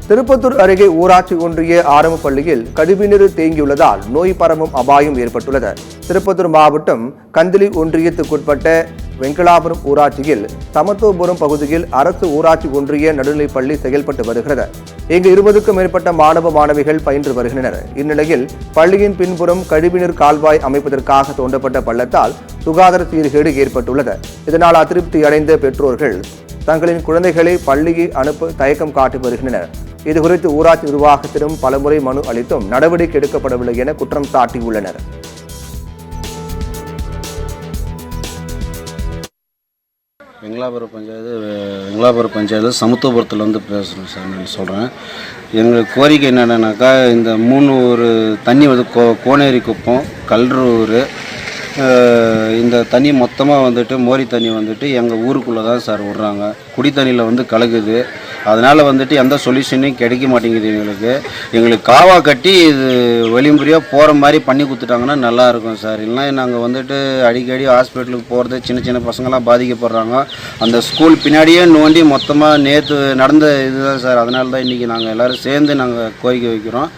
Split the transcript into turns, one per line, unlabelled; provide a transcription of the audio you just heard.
திருப்பத்தூர் அருகே ஊராட்சி ஒன்றிய ஆரம்ப பள்ளியில் கழிவுநீர் தேங்கியுள்ளதால் நோய் பரவும் அபாயம் ஏற்பட்டுள்ளது. திருப்பத்தூர் மாவட்டம் கந்திலி ஒன்றியத்துக்குட்பட்ட வெங்கலாபுரம் ஊராட்சியில் சமத்துவபுரம் பகுதியில் அரசு ஊராட்சி ஒன்றிய நடுநிலைப்பள்ளி செயல்பட்டு வருகிறது. இங்கு 20க்கும் மேற்பட்ட மாணவ மாணவிகள் பயின்று வருகின்றனர். இந்நிலையில் பள்ளியின் பின்புறம் கழிவுநீர் கால்வாய் அமைப்பதற்காக தோண்டப்பட்ட பள்ளத்தால் சுகாதார சீர்கேடு ஏற்பட்டுள்ளது. இதனால் அதிருப்தி அடைந்த பெற்றோர்கள் தங்களின் குழந்தைகளை பள்ளியை அனுப்ப தயக்கம் காட்டி வருகின்றனர். இதுகுறித்து ஊராட்சி நிர்வாகத்திடம் பலமுறை மனு அளித்தும் நடவடிக்கை எடுக்கப்படவில்லை என குற்றம் சாட்டியுள்ளனர்.
வெங்கலாபுரம் பஞ்சாயத்து சமத்துவபுரத்தில் பேசுகிறோம் சார். நான் சொல்கிறேன், எங்கள் கோரிக்கை என்னென்னாக்கா, இந்த 3 ஊர் தண்ணி கோனேரி குப்பம், கல்ரூர், இந்த தண்ணி மொத்தமாக மோரி தண்ணி எங்கள் ஊருக்குள்ளே தான் சார் விட்றாங்க. குடி தண்ணியில் கலக்குது. அதனால் எந்த சொல்யூஷனையும் கிடைக்க மாட்டேங்குது. எங்களுக்கு காவா கட்டி இது வழிமுறையாக போகிற மாதிரி பண்ணி கொடுத்துட்டாங்கன்னா நல்லாயிருக்கும் சார். இல்லைனா நாங்கள் அடிக்கடி ஹாஸ்பிட்டலுக்கு போகிறது, சின்ன சின்ன பசங்களாம் பாதிக்கப்படுறாங்க. அந்த ஸ்கூல் பின்னாடியே நோண்டி மொத்தமாக நேற்று நடந்த இதுதான் சார். அதனால தான் இன்றைக்கி நாங்கள் எல்லோரும் சேர்ந்து கோரிக்கை வைக்கிறோம்.